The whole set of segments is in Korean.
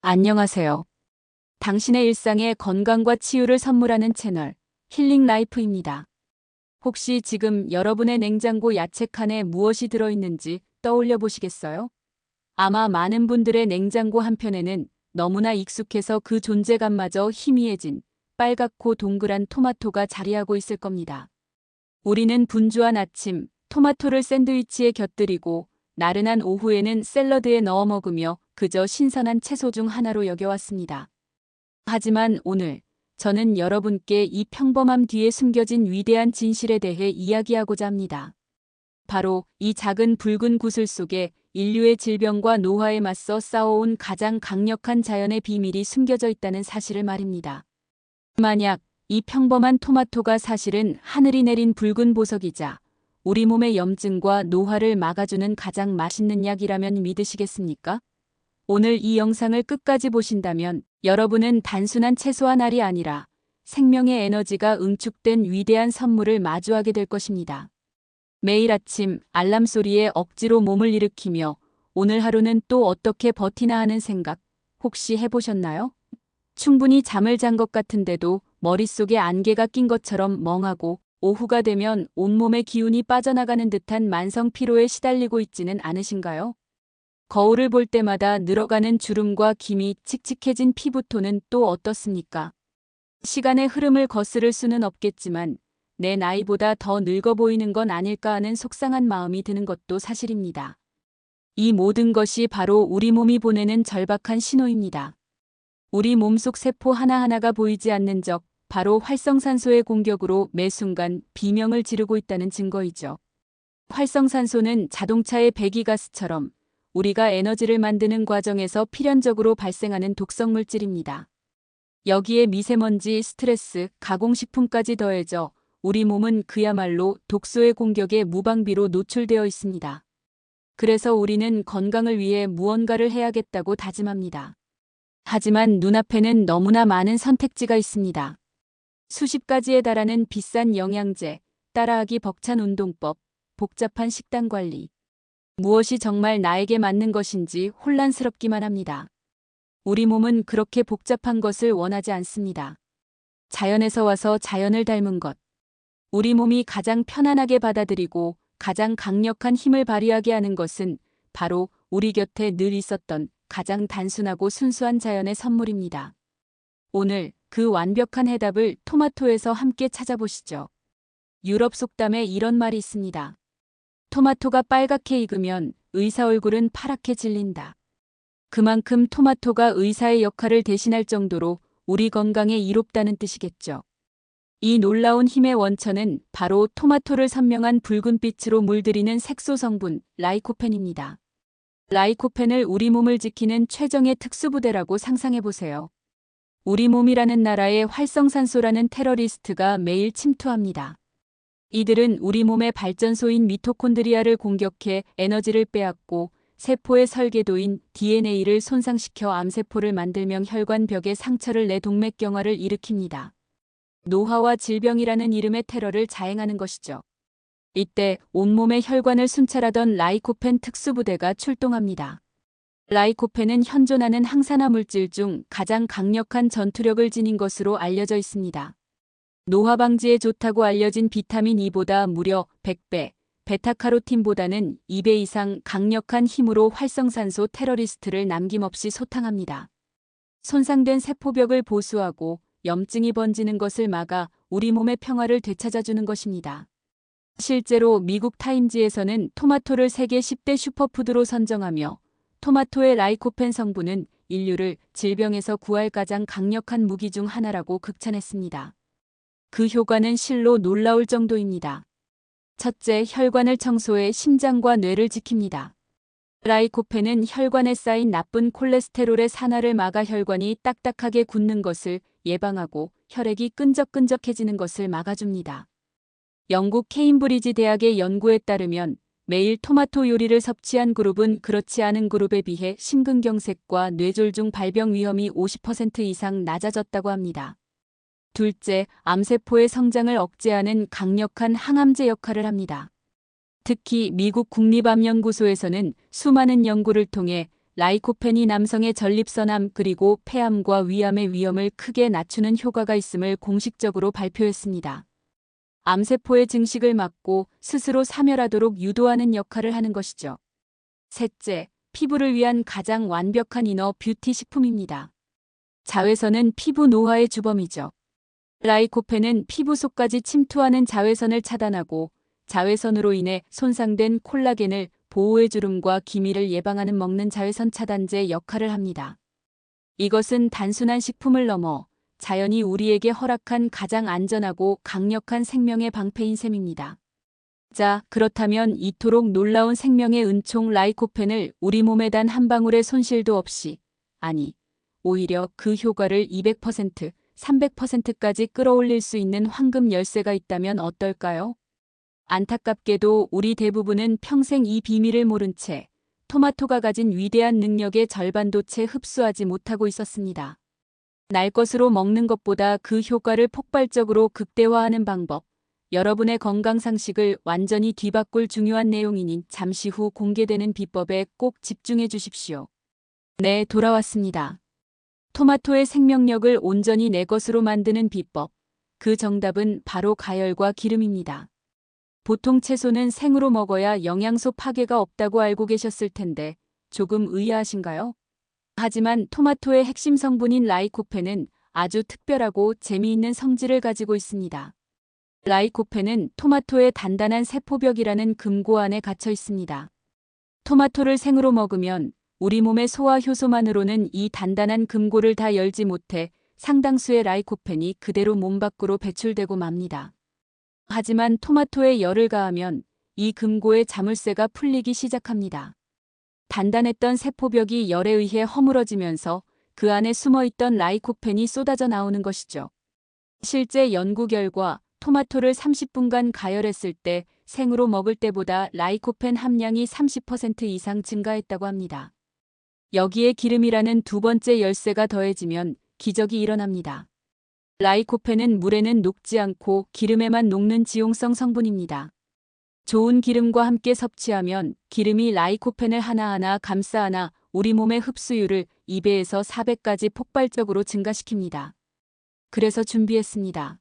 안녕하세요. 당신의 일상에 건강과 치유를 선물하는 채널 힐링 라이프입니다. 혹시 지금 여러분의 냉장고 야채 칸에 무엇이 들어있는지 떠올려 보시겠어요? 아마 많은 분들의 냉장고 한편에는 너무나 익숙해서 그 존재감마저 희미해진 빨갛고 동그란 토마토가 자리하고 있을 겁니다. 우리는 분주한 아침 토마토를 샌드위치에 곁들이고 나른한 오후에는 샐러드에 넣어 먹으며 그저 신선한 채소 중 하나로 여겨왔습니다. 하지만 오늘 저는 여러분께 이 평범함 뒤에 숨겨진 위대한 진실에 대해 이야기하고자 합니다. 바로 이 작은 붉은 구슬 속에 인류의 질병과 노화에 맞서 싸워온 가장 강력한 자연의 비밀이 숨겨져 있다는 사실을 말입니다. 만약 이 평범한 토마토가 사실은 하늘이 내린 붉은 보석이자 우리 몸의 염증과 노화를 막아주는 가장 맛있는 약이라면 믿으시겠습니까? 오늘 이 영상을 끝까지 보신다면 여러분은 단순한 채소 한 알이 아니라 생명의 에너지가 응축된 위대한 선물을 마주하게 될 것입니다. 매일 아침 알람 소리에 억지로 몸을 일으키며 오늘 하루는 또 어떻게 버티나 하는 생각 혹시 해보셨나요? 충분히 잠을 잔 것 같은데도 머릿속에 안개가 낀 것처럼 멍하고 오후가 되면 온몸의 기운이 빠져나가는 듯한 만성 피로에 시달리고 있지는 않으신가요? 거울을 볼 때마다 늘어가는 주름과 김이 칙칙해진 피부톤은 또 어떻습니까? 시간의 흐름을 거스를 수는 없겠지만 내 나이보다 더 늙어 보이는 건 아닐까 하는 속상한 마음이 드는 것도 사실입니다. 이 모든 것이 바로 우리 몸이 보내는 절박한 신호입니다. 우리 몸속 세포 하나하나가 보이지 않는 적, 바로 활성산소의 공격으로 매 순간 비명을 지르고 있다는 증거이죠. 활성산소는 자동차의 배기가스처럼 우리가 에너지를 만드는 과정에서 필연적으로 발생하는 독성 물질입니다. 여기에 미세먼지, 스트레스, 가공식품까지 더해져 우리 몸은 그야말로 독소의 공격에 무방비로 노출되어 있습니다. 그래서 우리는 건강을 위해 무언가를 해야겠다고 다짐합니다. 하지만 눈앞에는 너무나 많은 선택지가 있습니다. 수십 가지에 달하는 비싼 영양제, 따라하기 벅찬 운동법, 복잡한 식단 관리. 무엇이 정말 나에게 맞는 것인지 혼란스럽기만 합니다. 우리 몸은 그렇게 복잡한 것을 원하지 않습니다. 자연에서 와서 자연을 닮은 것. 우리 몸이 가장 편안하게 받아들이고 가장 강력한 힘을 발휘하게 하는 것은 바로 우리 곁에 늘 있었던 가장 단순하고 순수한 자연의 선물입니다. 오늘 그 완벽한 해답을 토마토에서 함께 찾아보시죠. 유럽 속담에 이런 말이 있습니다. 토마토가 빨갛게 익으면 의사 얼굴은 파랗게 질린다. 그만큼 토마토가 의사의 역할을 대신할 정도로 우리 건강에 이롭다는 뜻이겠죠. 이 놀라운 힘의 원천은 바로 토마토를 선명한 붉은빛으로 물들이는 색소 성분 라이코펜입니다. 라이코펜을 우리 몸을 지키는 최정의 특수부대라고 상상해보세요. 우리 몸이라는 나라에 활성산소라는 테러리스트가 매일 침투합니다. 이들은 우리 몸의 발전소인 미토콘드리아를 공격해 에너지를 빼앗고 세포의 설계도인 DNA를 손상시켜 암세포를 만들며 혈관벽에 상처를 내 동맥경화를 일으킵니다. 노화와 질병이라는 이름의 테러를 자행하는 것이죠. 이때 온몸의 혈관을 순찰하던 라이코펜 특수부대가 출동합니다. 라이코펜은 현존하는 항산화 물질 중 가장 강력한 전투력을 지닌 것으로 알려져 있습니다. 노화 방지에 좋다고 알려진 비타민 E보다 무려 100배, 베타카로틴보다는 2배 이상 강력한 힘으로 활성산소 테러리스트를 남김없이 소탕합니다. 손상된 세포벽을 보수하고 염증이 번지는 것을 막아 우리 몸의 평화를 되찾아주는 것입니다. 실제로 미국 타임지에서는 토마토를 세계 10대 슈퍼푸드로 선정하며 토마토의 라이코펜 성분은 인류를 질병에서 구할 가장 강력한 무기 중 하나라고 극찬했습니다. 그 효과는 실로 놀라울 정도입니다. 첫째, 혈관을 청소해 심장과 뇌를 지킵니다. 라이코펜은 혈관에 쌓인 나쁜 콜레스테롤의 산화를 막아 혈관이 딱딱하게 굳는 것을 예방하고 혈액이 끈적끈적해지는 것을 막아줍니다. 영국 케임브리지 대학의 연구에 따르면 매일 토마토 요리를 섭취한 그룹은 그렇지 않은 그룹에 비해 심근경색과 뇌졸중 발병 위험이 50% 이상 낮아졌다고 합니다. 둘째, 암세포의 성장을 억제하는 강력한 항암제 역할을 합니다. 특히 미국 국립암연구소에서는 수많은 연구를 통해 라이코펜이 남성의 전립선암 그리고 폐암과 위암의 위험을 크게 낮추는 효과가 있음을 공식적으로 발표했습니다. 암세포의 증식을 막고 스스로 사멸하도록 유도하는 역할을 하는 것이죠. 셋째, 피부를 위한 가장 완벽한 이너 뷰티 식품입니다. 자외선은 피부 노화의 주범이죠. 라이코펜은 피부 속까지 침투하는 자외선을 차단하고 자외선으로 인해 손상된 콜라겐을 보호해 주름과 기미를 예방하는 먹는 자외선 차단제 역할을 합니다. 이것은 단순한 식품을 넘어 자연이 우리에게 허락한 가장 안전하고 강력한 생명의 방패인 셈입니다. 자, 그렇다면 이토록 놀라운 생명의 은총 라이코펜을 우리 몸에 단 한 방울의 손실도 없이, 아니, 오히려 그 효과를 200%, 300%까지 끌어올릴 수 있는 황금 열쇠가 있다면 어떨까요? 안타깝게도 우리 대부분은 평생 이 비밀을 모른 채 토마토가 가진 위대한 능력의 절반도 채 흡수하지 못하고 있었습니다. 날 것으로 먹는 것보다 그 효과를 폭발적으로 극대화하는 방법, 여러분의 건강 상식을 완전히 뒤바꿀 중요한 내용이니 잠시 후 공개되는 비법에 꼭 집중해 주십시오. 네, 돌아왔습니다. 토마토의 생명력을 온전히 내 것으로 만드는 비법. 그 정답은 바로 가열과 기름입니다. 보통 채소는 생으로 먹어야 영양소 파괴가 없다고 알고 계셨을 텐데 조금 의아하신가요? 하지만 토마토의 핵심 성분인 라이코펜은 아주 특별하고 재미있는 성질을 가지고 있습니다. 라이코펜은 토마토의 단단한 세포벽이라는 금고 안에 갇혀 있습니다. 토마토를 생으로 먹으면 우리 몸의 소화 효소만으로는 이 단단한 금고를 다 열지 못해 상당수의 라이코펜이 그대로 몸 밖으로 배출되고 맙니다. 하지만 토마토에 열을 가하면 이 금고의 자물쇠가 풀리기 시작합니다. 단단했던 세포벽이 열에 의해 허물어지면서 그 안에 숨어있던 라이코펜이 쏟아져 나오는 것이죠. 실제 연구 결과 토마토를 30분간 가열했을 때 생으로 먹을 때보다 라이코펜 함량이 30% 이상 증가했다고 합니다. 여기에 기름이라는 두 번째 열쇠가 더해지면 기적이 일어납니다. 라이코펜은 물에는 녹지 않고 기름에만 녹는 지용성 성분입니다. 좋은 기름과 함께 섭취하면 기름이 라이코펜을 하나하나 감싸 안아 우리 몸의 흡수율을 2배에서 4배까지 폭발적으로 증가시킵니다. 그래서 준비했습니다.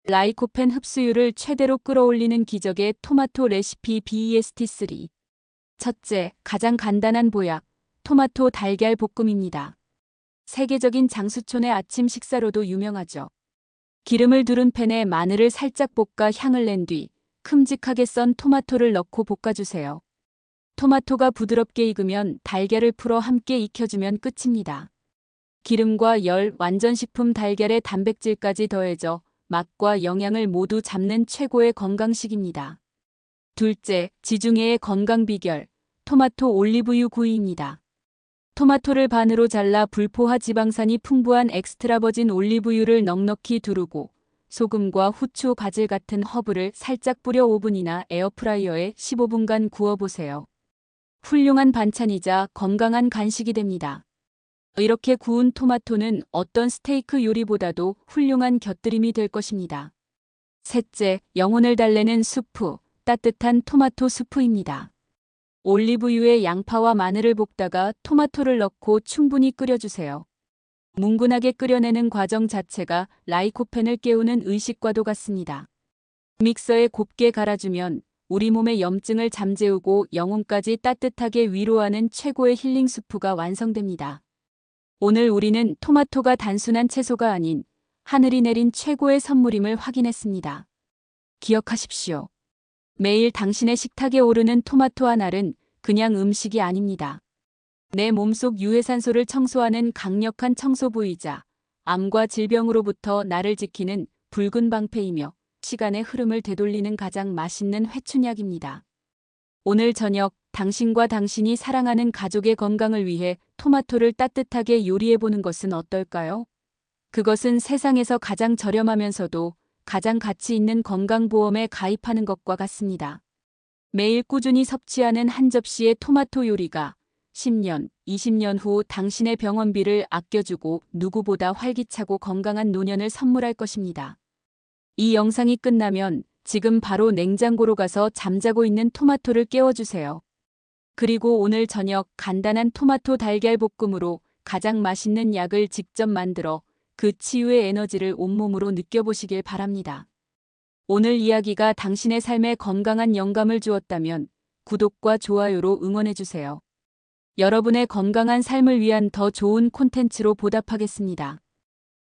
라이코펜 흡수율을 최대로 끌어올리는 기적의 토마토 레시피 BEST3. 첫째, 가장 간단한 보약, 토마토 달걀 볶음입니다. 세계적인 장수촌의 아침 식사로도 유명하죠. 기름을 두른 팬에 마늘을 살짝 볶아 향을 낸 뒤 큼직하게 썬 토마토를 넣고 볶아주세요. 토마토가 부드럽게 익으면 달걀을 풀어 함께 익혀주면 끝입니다. 기름과 열, 완전식품 달걀의 단백질까지 더해져 맛과 영양을 모두 잡는 최고의 건강식입니다. 둘째, 지중해의 건강 비결, 토마토 올리브유 구이입니다. 토마토를 반으로 잘라 불포화 지방산이 풍부한 엑스트라 버진 올리브유를 넉넉히 두르고 소금과 후추, 바질 같은 허브를 살짝 뿌려 오븐이나 에어프라이어에 15분간 구워보세요. 훌륭한 반찬이자 건강한 간식이 됩니다. 이렇게 구운 토마토는 어떤 스테이크 요리보다도 훌륭한 곁들임이 될 것입니다. 셋째, 영혼을 달래는 수프, 따뜻한 토마토 수프입니다. 올리브유에 양파와 마늘을 볶다가 토마토를 넣고 충분히 끓여주세요. 뭉근하게 끓여내는 과정 자체가 라이코펜을 깨우는 의식과도 같습니다. 믹서에 곱게 갈아주면 우리 몸의 염증을 잠재우고 영혼까지 따뜻하게 위로하는 최고의 힐링 수프가 완성됩니다. 오늘 우리는 토마토가 단순한 채소가 아닌 하늘이 내린 최고의 선물임을 확인했습니다. 기억하십시오. 매일 당신의 식탁에 오르는 토마토 한 알은 그냥 음식이 아닙니다. 내 몸속 유해산소를 청소하는 강력한 청소부이자 암과 질병으로부터 나를 지키는 붉은 방패이며 시간의 흐름을 되돌리는 가장 맛있는 회춘약입니다. 오늘 저녁 당신과 당신이 사랑하는 가족의 건강을 위해 토마토를 따뜻하게 요리해보는 것은 어떨까요? 그것은 세상에서 가장 저렴하면서도 가장 가치 있는 건강보험에 가입하는 것과 같습니다. 매일 꾸준히 섭취하는 한 접시의 토마토 요리가 10년, 20년 후 당신의 병원비를 아껴주고 누구보다 활기차고 건강한 노년을 선물할 것입니다. 이 영상이 끝나면 지금 바로 냉장고로 가서 잠자고 있는 토마토를 깨워주세요. 그리고 오늘 저녁 간단한 토마토 달걀 볶음으로 가장 맛있는 약을 직접 만들어 그 치유의 에너지를 온몸으로 느껴보시길 바랍니다. 오늘 이야기가 당신의 삶에 건강한 영감을 주었다면 구독과 좋아요로 응원해주세요. 여러분의 건강한 삶을 위한 더 좋은 콘텐츠로 보답하겠습니다.